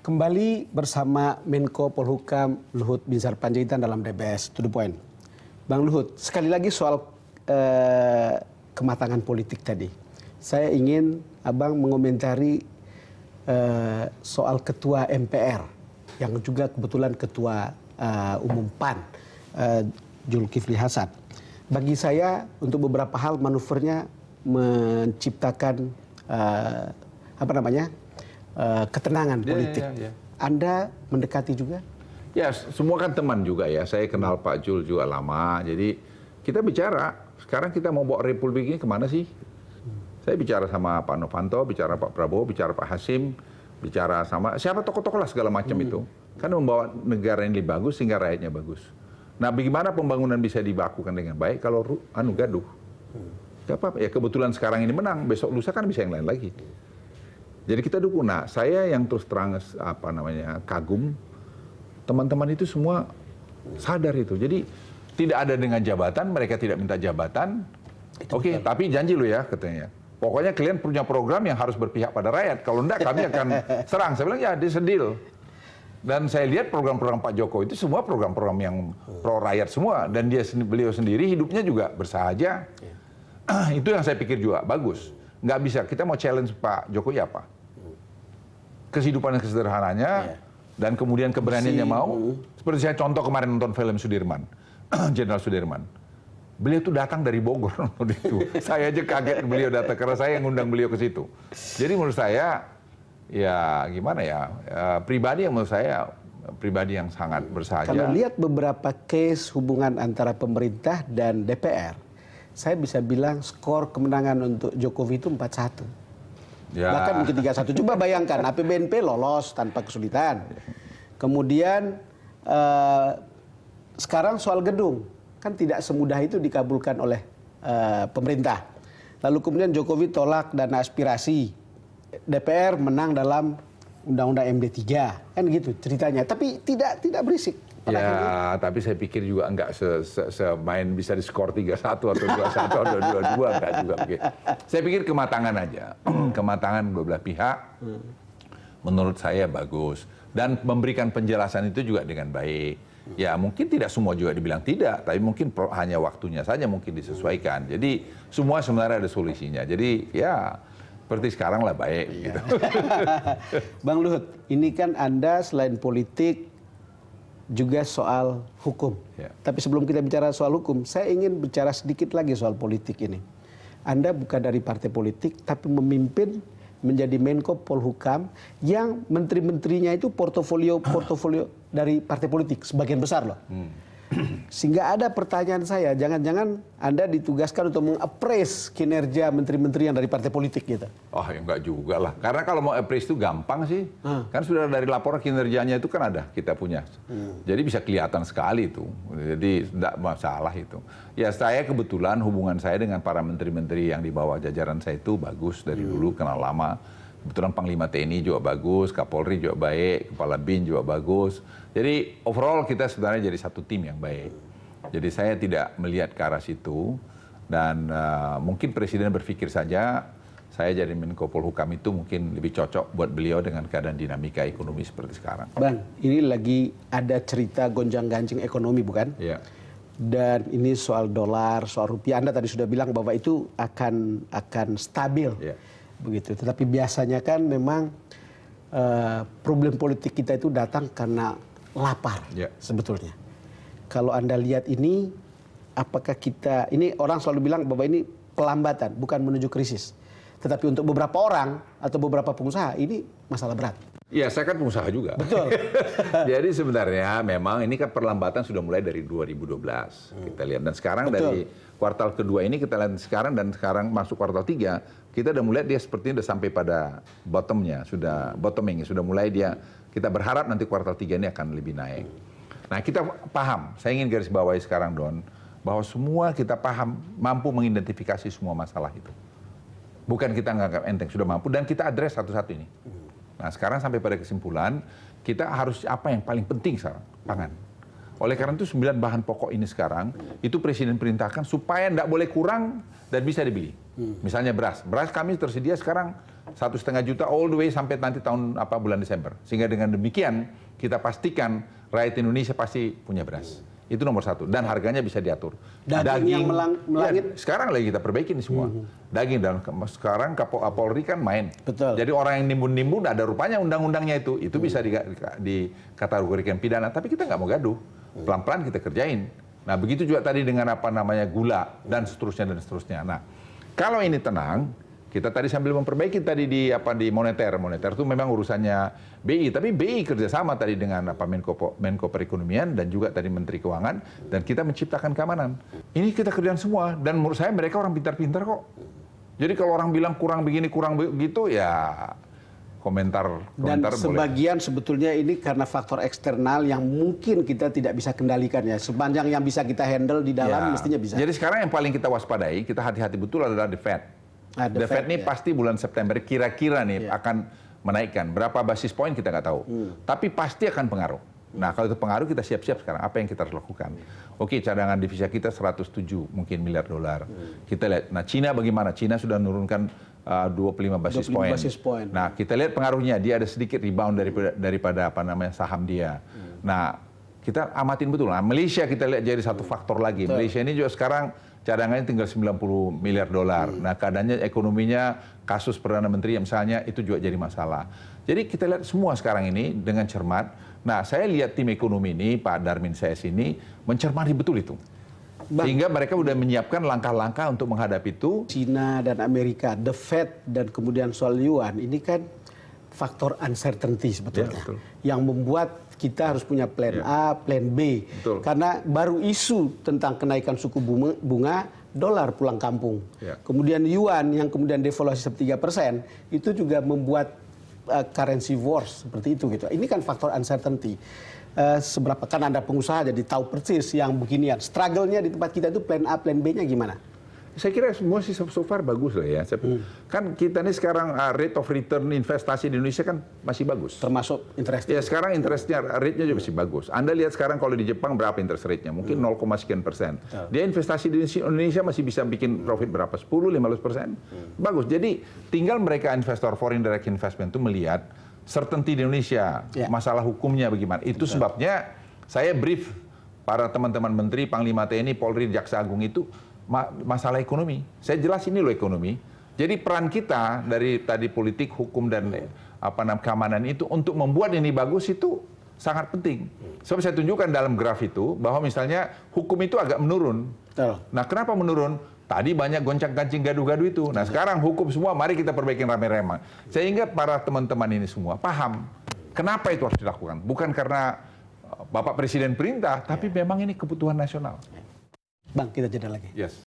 Kembali bersama Menko Polhukam Luhut Binsar Panjaitan dalam DBS To The Point. Bang Luhut, sekali lagi soal kematangan politik tadi. Saya ingin Abang mengomentari soal Ketua MPR yang juga kebetulan Ketua Umum PAN, Zulkifli Hasan. Bagi saya untuk beberapa hal manuvernya menciptakan ketenangan politik. Anda mendekati juga? Ya, semua kan teman juga ya. Saya kenal Pak Jul juga lama. Jadi kita bicara, sekarang kita mau bawa Republik ini kemana sih? Saya bicara sama Pak Novanto, bicara Pak Prabowo, bicara Pak Hasim, bicara sama siapa tokoh-tokoh lah segala macam itu. Kan membawa negara ini lebih bagus sehingga rakyatnya bagus. Nah, bagaimana pembangunan bisa dilakukan dengan baik kalau gaduh? Gak apa-apa. Ya kebetulan sekarang ini menang, besok lusa kan bisa yang lain lagi. Jadi kita dukung. Nah, saya yang terus terang kagum, teman-teman itu semua sadar itu. Jadi tidak ada dengan jabatan, mereka tidak minta jabatan. Oke, tapi janji lu ya katanya. Pokoknya kalian punya program yang harus berpihak pada rakyat. Kalau enggak kami akan serang. Saya bilang ya, this a deal. Dan saya lihat program-program Pak Jokowi itu semua program-program yang pro rakyat semua. Dan beliau sendiri hidupnya juga bersahaja. Itu yang saya pikir juga bagus. Nggak bisa, kita mau challenge Pak Jokowi apa? Kehidupan yang kesederhananya, dan kemudian keberaniannya mau. Seperti saya contoh kemarin nonton film Sudirman, Jenderal Sudirman. Beliau tuh datang dari Bogor nonton itu. Saya aja kaget beliau datang, karena saya yang ngundang beliau ke situ. Jadi menurut saya, ya gimana ya, pribadi yang menurut saya, pribadi yang sangat bersahaja. Kalau lihat beberapa case hubungan antara pemerintah dan DPR, saya bisa bilang skor kemenangan untuk Jokowi itu 4-1. Ya. Bahkan mungkin 3-1. Coba bayangkan, APBNP lolos tanpa kesulitan. Kemudian sekarang soal gedung, kan tidak semudah itu dikabulkan oleh pemerintah. Lalu kemudian Jokowi tolak dana aspirasi. DPR menang dalam Undang-Undang MD3. Kan gitu ceritanya. Tapi tidak berisik. Ya, tapi saya pikir juga enggak semain bisa diskor 3-1 atau 2-1 atau 2-2, enggak juga. Saya pikir kematangan aja. Kematangan beberapa pihak menurut saya bagus. Dan memberikan penjelasan itu juga dengan baik. Ya mungkin tidak semua juga dibilang tidak, tapi mungkin hanya waktunya saja mungkin disesuaikan. Jadi semua sebenarnya ada solusinya. Jadi ya seperti sekarang lah baik. Gitu. Bang Luhut, ini kan Anda selain politik, juga soal hukum. Tapi sebelum kita bicara soal hukum, saya ingin bicara sedikit lagi soal politik ini. Anda bukan dari partai politik, tapi memimpin menjadi Menko Polhukam yang menteri-menterinya itu portofolio dari partai politik, sebagian besar loh. Sehingga ada pertanyaan saya, jangan-jangan Anda ditugaskan untuk meng-appraise kinerja menteri-menteri yang dari partai politik gitu. Oh ya enggak juga lah. Karena kalau mau appraise itu gampang sih. Kan sudah dari laporan kinerjanya itu kan ada, kita punya. Jadi bisa kelihatan sekali itu. Jadi enggak masalah itu. Ya saya kebetulan hubungan saya dengan para menteri-menteri yang di bawah jajaran saya itu bagus dari dulu, kenal lama. Kebetulan Panglima TNI juga bagus, Kapolri juga baik, Kepala BIN juga bagus. Jadi overall kita sebenarnya jadi satu tim yang baik. Jadi saya tidak melihat ke arah situ. Dan mungkin Presiden berpikir saja, saya jadi Menko Polhukam itu mungkin lebih cocok buat beliau dengan keadaan dinamika ekonomi seperti sekarang. Bang, ini lagi ada cerita gonjang-ganjing ekonomi bukan? Iya. Dan ini soal dolar, soal rupiah. Anda tadi sudah bilang bahwa itu akan stabil. Iya. Begitu. Tetapi biasanya kan memang problem politik kita itu datang karena lapar sebetulnya. Kalau Anda lihat ini, apakah kita, ini orang selalu bilang bahwa ini pelambatan, bukan menuju krisis. Tetapi untuk beberapa orang atau beberapa pengusaha ini masalah berat. Iya, saya kan pengusaha juga. Betul. Jadi sebenarnya memang ini kan perlambatan sudah mulai dari 2012. Kita lihat. Dan sekarang dari kuartal kedua ini kita lihat sekarang, dan sekarang masuk kuartal 3, kita udah mulai dia sepertinya udah sampai pada bottomnya, sudah bottoming, sudah mulai dia, kita berharap nanti kuartal 3 ini akan lebih naik. Nah kita paham, saya ingin garis bawahi sekarang Don, bahwa semua kita paham, mampu mengidentifikasi semua masalah itu. Bukan kita nganggap enteng, sudah mampu, dan kita address satu-satu ini. Nah sekarang sampai pada kesimpulan, kita harus apa yang paling penting sekarang? Pangan. Oleh karena itu 9 bahan pokok ini sekarang, itu Presiden perintahkan supaya tidak boleh kurang dan bisa dibeli. Misalnya beras kami tersedia sekarang 1,5 juta all the way sampai nanti tahun bulan Desember. Sehingga dengan demikian kita pastikan rakyat Indonesia pasti punya beras. Itu nomor satu. Dan harganya bisa diatur. Daging yang melangit. Ya, sekarang lagi kita perbaikin semua. Daging dan sekarang Kapolri kan main. Betul. Jadi orang yang nimbun-nimbun ada rupanya undang-undangnya itu bisa dikategorikan pidana. Tapi kita nggak mau gaduh. Pelan-pelan kita kerjain. Nah begitu juga tadi dengan gula dan seterusnya. Nah kalau ini tenang, kita tadi sambil memperbaiki tadi di moneter itu memang urusannya BI, tapi BI kerjasama tadi dengan Menko Perekonomian dan juga tadi Menteri Keuangan, dan kita menciptakan keamanan. Ini kita kerjaan semua, dan menurut saya mereka orang pintar-pintar kok. Jadi kalau orang bilang kurang begini kurang begitu ya komentar Dan sebagian boleh. sebetulnya ini karena faktor eksternal yang mungkin kita tidak bisa kendalikan ya. Sepanjang yang bisa kita handle di dalam mestinya bisa. Jadi sekarang yang paling kita waspadai, kita hati-hati betul adalah The Fed. The Fed ini pasti bulan September kira-kira nih akan menaikkan. Berapa basis point kita nggak tahu. Tapi pasti akan pengaruh. Nah kalau itu pengaruh kita siap-siap sekarang. Apa yang kita harus lakukan? Oke, cadangan devisa kita 107 mungkin miliar dolar. Kita lihat. Nah Cina bagaimana? Cina sudah menurunkan 25 basis point. Nah kita lihat pengaruhnya. Dia ada sedikit rebound daripada saham dia. Nah kita amatin betul. Nah Malaysia kita lihat jadi satu faktor lagi. Betul. Malaysia ini juga sekarang cadangannya tinggal 90 miliar dolar. Nah keadaannya ekonominya, kasus Perdana Menteri misalnya itu juga jadi masalah. Jadi kita lihat semua sekarang ini dengan cermat. Nah saya lihat tim ekonomi ini, Pak Darmin CS ini mencermati betul itu. Sehingga mereka sudah menyiapkan langkah-langkah untuk menghadapi itu. Cina dan Amerika, The Fed dan kemudian soal yuan ini kan faktor uncertainty sebetulnya. Ya, betul. Yang membuat kita harus punya plan A, plan B. Betul. Karena baru isu tentang kenaikan suku bunga, dolar pulang kampung. Ya. Kemudian yuan yang kemudian devaluasi 3%, itu juga membuat currency wars seperti itu gitu. Ini kan faktor uncertainty. Seberapa kan Anda pengusaha jadi tahu persis yang beginian. Struggle-nya di tempat kita itu plan A, plan B-nya gimana? Saya kira semua sih so far bagus lah ya. Kan kita nih sekarang rate of return investasi di Indonesia kan masih bagus. Termasuk interest. Ya sekarang interestnya, rate-nya juga masih bagus. Anda lihat sekarang kalau di Jepang berapa interest rate-nya? Mungkin 0, sekian persen. Dia investasi di Indonesia masih bisa bikin profit berapa? 10-15%? Bagus. Jadi tinggal mereka investor foreign direct investment itu melihat certainty di Indonesia, masalah hukumnya bagaimana. Itu sebabnya saya brief para teman-teman menteri, Panglima TNI, Polri, Jaksa Agung itu masalah ekonomi. Saya jelas ini loh ekonomi. Jadi peran kita dari tadi politik, hukum dan keamanan itu untuk membuat ini bagus itu sangat penting. Sebab saya tunjukkan dalam graf itu bahwa misalnya hukum itu agak menurun. Nah, kenapa menurun? Tadi banyak goncang-gancing gaduh-gaduh itu. Nah, sekarang hukum semua mari kita perbaikin rame-rame. Sehingga para teman-teman ini semua paham kenapa itu harus dilakukan. Bukan karena Bapak Presiden perintah, tapi memang ini kebutuhan nasional. Bang, kita jeda lagi. Yes.